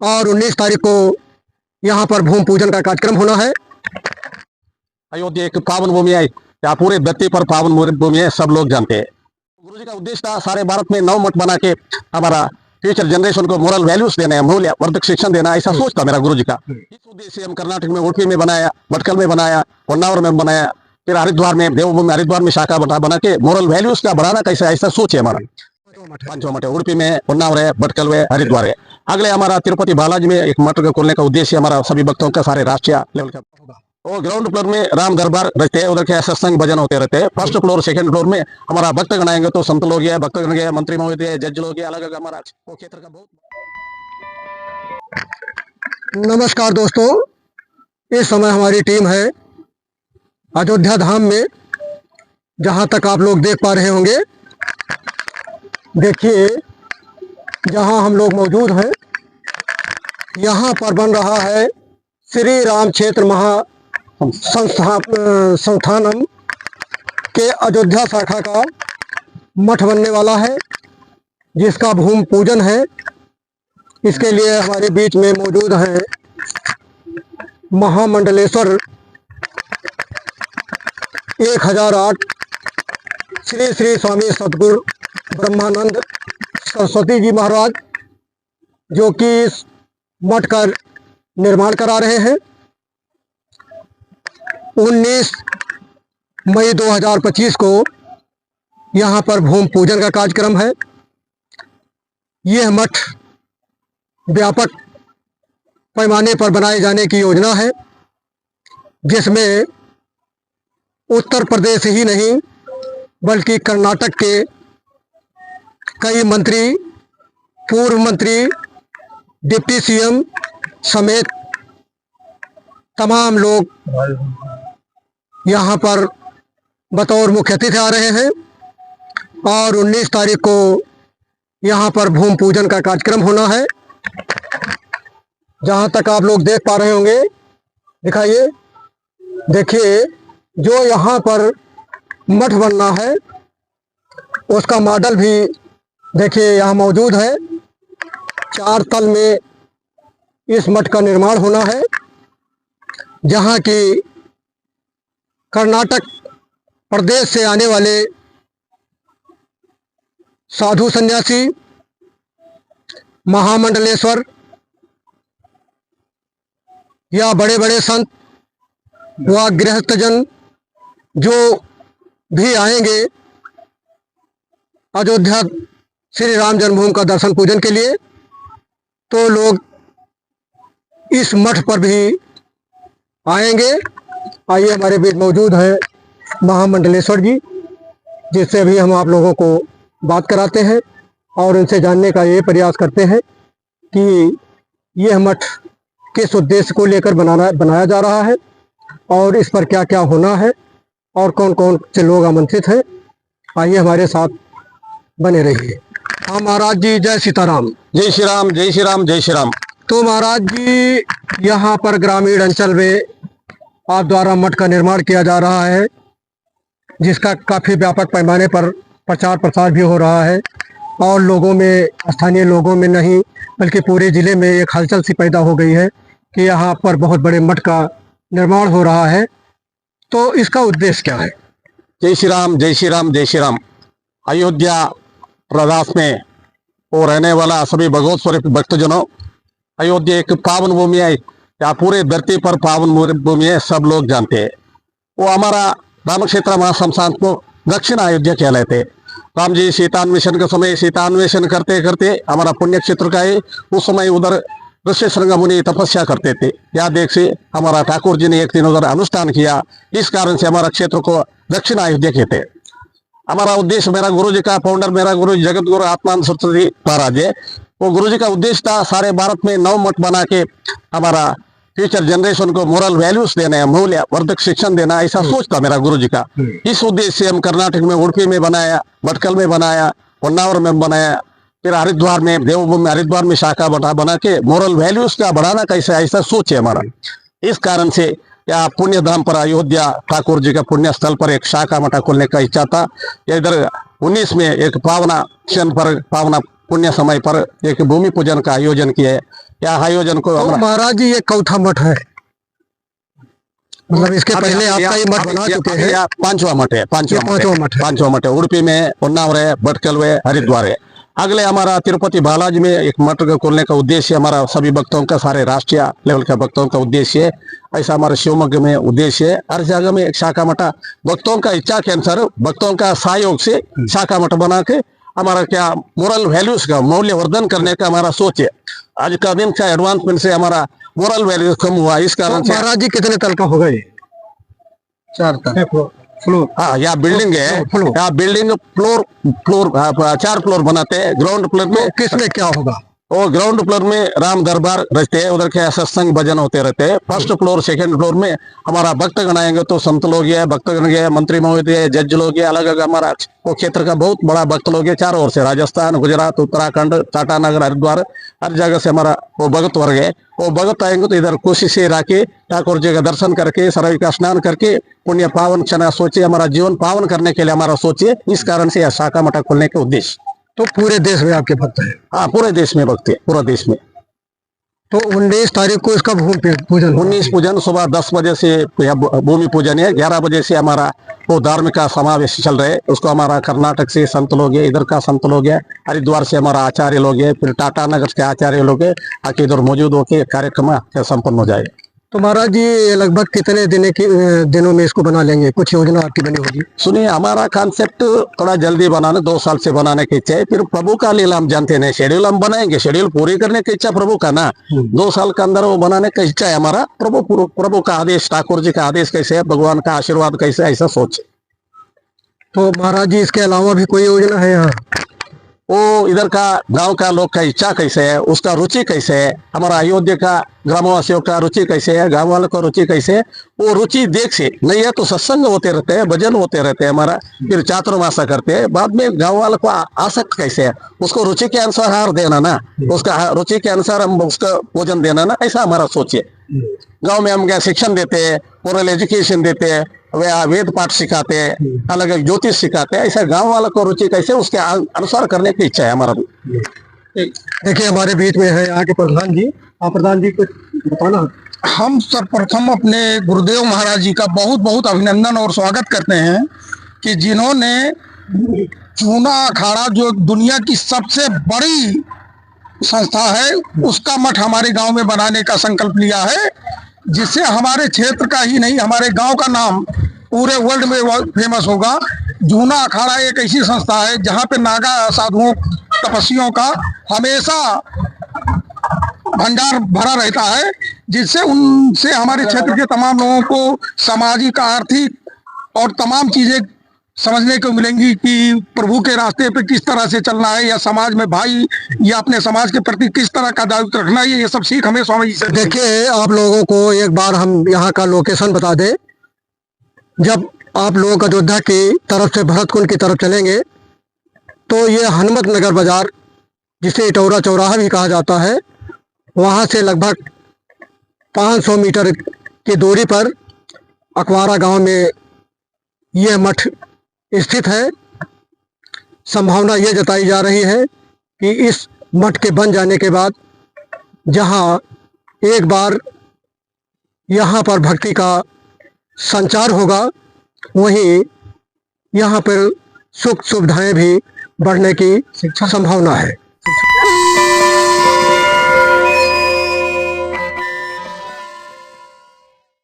और 19 तारीख को यहाँ पर भूमि पूजन का कार्यक्रम होना है। अयोध्या एक पावन भूमि है, यहाँ पूरे धरती पर पावन भूमि है, सब लोग जानते हैं। गुरु जी का उद्देश्य था सारे भारत में 9 मठ बना के हमारा फ्यूचर जनरेशन को मोरल वैल्यूज देना है, मूल्य वर्धक शिक्षण देना, ऐसा सोच था मेरा गुरु जी का। इस उद्देश्य से हम कर्नाटक में उडुपी में बनाया, भटकल में बनाया, होन्नावर में बनाया, फिर हरिद्वार में देवभूमि हरिद्वार में शाखा बना के मोरल वैल्यूज का बढ़ाना कैसा, ऐसा सोच है हमारा। 5 मठ है, उडुपी में, होन्नावर है, भटकल है, हरिद्वार है। अगले हमारा तिरुपति बालाजी में एक मठ खोलने का उद्देश्य हमारा सभी भक्तों का सारे राष्ट्रीय लेवल का होगा। और ग्राउंड फ्लोर में राम दरबार रहते हैं, उधर के सत्संग भजन होते रहते हैं। फर्स्ट फ्लोर सेकंड फ्लोर में हमारा भक्तगण आएंगे तो संत लोग है, भक्तगण है, मंत्री महोदय, जज लोग है, अलग अलग हमारा वो क्षेत्र का बहुत। नमस्कार दोस्तों, इस समय हमारी टीम है अयोध्या धाम में। जहां तक आप लोग देख पा रहे होंगे, देखिए जहां हम लोग मौजूद हैं, यहाँ पर बन रहा है श्री राम क्षेत्र महा संस्थानम के अयोध्या शाखा का मठ बनने वाला है, जिसका भूमि पूजन है। इसके लिए हमारे बीच में मौजूद हैं महामंडलेश्वर 1008 श्री श्री स्वामी सतगुरु ब्रह्मानंद सरस्वती जी महाराज, जो कि इस मठ का निर्माण करा रहे हैं। 19 मई 2025 को यहाँ पर भूमि पूजन का कार्यक्रम है। यह मठ व्यापक पैमाने पर बनाए जाने की योजना है, जिसमें उत्तर प्रदेश ही नहीं बल्कि कर्नाटक के कई मंत्री, पूर्व मंत्री, डिप्टी सीएम समेत तमाम लोग यहाँ पर बतौर मुख्य अतिथि आ रहे हैं। और 19 तारीख को यहाँ पर भूमि पूजन का कार्यक्रम होना है। जहाँ तक आप लोग देख पा रहे होंगे, दिखाइए, देखिए जो यहाँ पर मठ बनना है उसका मॉडल भी देखिए यहाँ मौजूद है। 4 तल में इस मठ का निर्माण होना है, जहाँ की कर्नाटक प्रदेश से आने वाले साधु सन्यासी, महामंडलेश्वर या बड़े बड़े संत व गृहस्थजन जो भी आएंगे अयोध्या श्री राम जन्मभूमि का दर्शन पूजन के लिए, तो लोग इस मठ पर भी आएंगे। आइए, हमारे बीच मौजूद है महामंडलेश्वर जी, जिससे अभी हम आप लोगों को बात कराते हैं और उनसे जानने का ये प्रयास करते हैं कि यह मठ किस उद्देश्य को लेकर बनाया जा रहा है और इस पर क्या क्या होना है और कौन कौन से लोग आमंत्रित हैं। आइए हमारे साथ बने रहिए। हाँ महाराज जी, जय सीताराम। जय श्री राम, जय श्री राम, जय श्री राम। तो महाराज जी, यहाँ पर ग्रामीण अंचल में आप द्वारा मठ का निर्माण किया जा रहा है, जिसका काफ़ी व्यापक पैमाने पर प्रचार प्रसार भी हो रहा है और लोगों में, स्थानीय लोगों में नहीं बल्कि पूरे ज़िले में एक हलचल सी पैदा हो गई है कि यहाँ पर बहुत बड़े मठ का निर्माण हो रहा है। तो इसका उद्देश्य क्या है? जय श्री राम, जय श्री राम, जय श्री राम। अयोध्या प्रदेश में वो रहने वाला सभी भगवत स्वरूप भक्तजनों, अयोध्या एक पावन भूमि है, यहाँ पूरे धरती पर पावन भूमि है, सब लोग जानते हैं। वो हमारा राम क्षेत्र महाशमशान को दक्षिण अयोध्या कहलाते हैं। राम जी सीतान्वेषण के समय सीतान्वेषण करते करते हमारा पुण्य क्षेत्र का है। उस समय उधर ऋषि श्रृंग मुनि तपस्या करते थे। या देख से हमारा ठाकुर जी ने एक दिन उधर अनुष्ठान किया, इस कारण से हमारा क्षेत्र को दक्षिण अयोध्या कहते हैं। हमारा उद्देश्य, मेरा गुरु जी का फाउंडर, मेरा गुरु जगत गुरु आत्मानंद सरस्वती महाराज है, वो गुरु जी का उद्देश्य था सारे भारत में 9 मठ बना के हमारा फ्यूचर जनरेशन को मोरल वैल्यूज देना है, मूल्य वर्धक शिक्षण देना, ऐसा सोच था मेरा गुरु जी का। इस उद्देश्य से हम कर्नाटक में उडुपी में बनाया, भटकल में बनाया, होन्नावर में बनाया, फिर हरिद्वार में, देवभूमि हरिद्वार में शाखा बना के मोरल वैल्यूज का बढ़ाना कैसा, ऐसा सोच है हमारा। इस कारण से या पुण्य धाम पर अयोध्या ठाकुर जी का पुण्य स्थल पर एक शाखा मठ खोलने का इच्छा था। इधर 19 में एक पावना क्षण पर, पावना पुण्य समय पर एक भूमि पूजन का आयोजन किया है। या आयोजन को तो महाराज जी ये चौथा मठ है, मतलब इसके पहले आपका ये मठ बना चुके हैं? पांचवा मठ है, पांचवा मठ है। उडुपी में, उन्नाव है, भटकल है, हरिद्वार है। अगले हमारा तिरुपति बालाजी में एक मठ खोलने का उद्देश्य हमारा सभी भक्तों का, सारे राष्ट्रीय लेवल के भक्तों का उद्देश्य है। ऐसा हमारे शिवमोगा में उद्देश्य है। हर जगह में एक शाखा मठ भक्तों का इच्छा के अनुसार, भक्तों का सहयोग से शाखा मठ बना के हमारा क्या मोरल वैल्यूज का मूल्यवर्धन करने का हमारा सोच है। आज का दिन का एडवांसमेंट से हमारा मोरल वैल्यूज कम हुआ, इस कारण से। महाराज जी कितने तल का होगा ये? 4 तल फ्लोर। हाँ, यहाँ बिल्डिंग है, यहाँ बिल्डिंग फ्लोर 4 फ्लोर बनाते हैं। ग्राउंड फ्लोर में किसमें क्या होगा? और ग्राउंड फ्लोर में राम दरबार रहते हैं, उधर के सत्संग भजन होते रहते हैं। फर्स्ट फ्लोर सेकंड फ्लोर में हमारा भक्तगण आएंगे, तो संत लोग है, भक्तगण है, मंत्री महोदय, जज लोग है, अलग अलग हमारा वो क्षेत्र का बहुत बड़ा भक्त लोग है। चारों ओर से राजस्थान, गुजरात, उत्तराखंड, टाटानगर, हरिद्वार, हर जगह से हमारा वो भगत वर्ग है। वो भगत आएंगे तो इधर कोशिश से राके ठाकुर जी का दर्शन करके, सरयू का स्नान करके पुण्य पावन क्षण सोचे, हमारा जीवन पावन करने के लिए हमारा सोचिए। इस कारण से यह शाखा मठ खोलने का उद्देश्य। तो पूरे देश में आपके भक्त हैं? हाँ, पूरे देश में भक्त है, पूरा देश में। तो 19 तारीख को इसका भूमि पूजन? 19 पूजन सुबह 10 बजे से भूमि पूजन है। 11 बजे से हमारा वो धार्मिक का समावेश चल रहे हैं। उसको हमारा कर्नाटक से संत लोग है, इधर का संत लोग है, हरिद्वार से हमारा आचार्य लोग है, फिर टाटानगर के आचार्य लोग है, आके इधर मौजूद होकर कार्यक्रम संपन्न हो जाए। तो महाराज जी लगभग कितने दिनों में इसको बना लेंगे? कुछ योजना आपकी बनी होगी? सुनिए, हमारा कॉन्सेप्ट थोड़ा जल्दी बनाना, 2 साल से बनाने की इच्छा है। फिर प्रभु का लीला हम जानते नहीं, शेड्यूल हम बनाएंगे, शेड्यूल पूरी करने की इच्छा प्रभु का ना। 2 साल के अंदर वो बनाने का इच्छा है हमारा। प्रभु का आदेश, ठाकुर जी का आदेश कैसे है, भगवान का आशीर्वाद कैसे, ऐसा सोचे। तो महाराज जी इसके अलावा भी कोई योजना है यहाँ? वो इधर का गांव का लोग का इच्छा कैसे है, उसका रुचि कैसे है, हमारा अयोध्या का ग्रामवासियों का रुचि कैसे है, गांव वालों का रुचि कैसे है, वो रुचि देख से नहीं है तो सत्संग होते रहते हैं, भजन होते रहते हैं हमारा, फिर चातुर्मासा करते हैं। बाद में गांव वालों को आसक्त कैसे है, उसको रुचि के अनुसार हार देना ना, उसका रुचि के अनुसार हम उसका भोजन देना ना, ऐसा हमारा सोचिए। गांव में हम क्या शिक्षण देते हैं, मोरल एजुकेशन देते हैं, वेद पाठ सिखाते हैं, अलग अलग ज्योतिष सिखाते हैं। ऐसा गांव वालों को रुचि कैसे उसके अनुसार करने की इच्छा है हमारा। देखिए हमारे बीच में है यहाँ के प्रधान जी। प्रधान जी कुछ बताना। हम सर्वप्रथम अपने गुरुदेव महाराज जी का बहुत बहुत अभिनंदन और स्वागत करते हैं कि जिन्होंने जूना अखाड़ा, जो दुनिया की सबसे बड़ी संस्था है, उसका मठ हमारे गांव में बनाने का संकल्प लिया है, जिससे हमारे क्षेत्र का ही नहीं, हमारे गांव का नाम पूरे वर्ल्ड में फेमस होगा। जूना अखाड़ा एक ऐसी संस्था है जहां पे नागा साधुओं, तपस्वियों का हमेशा भंडार भरा रहता है, जिससे उनसे हमारे क्षेत्र के तमाम लोगों को सामाजिक, आर्थिक और तमाम चीजें समझने को मिलेंगी कि प्रभु के रास्ते पे किस तरह से चलना है, या समाज में भाई या अपने समाज के प्रति किस तरह का दायित्व रखना है। ये सब सीख हमें स्वामी जी से। देखिए आप लोगों को एक बार हम यहाँ का लोकेशन बता दें। जब आप लोग अयोध्या की तरफ से भरतकुंड की तरफ चलेंगे तो ये हनुमत नगर बाजार, जिसे इटौरा चौराहा भी कहा जाता है, वहाँ से लगभग 500 मीटर की दूरी पर अकवारा गांव में यह मठ स्थित है। संभावना ये जताई जा रही है कि इस मठ के बन जाने के बाद जहाँ एक बार यहाँ पर भक्ति का संचार होगा, वहीं यहाँ पर सुख सुविधाएं भी बढ़ने की संभावना है।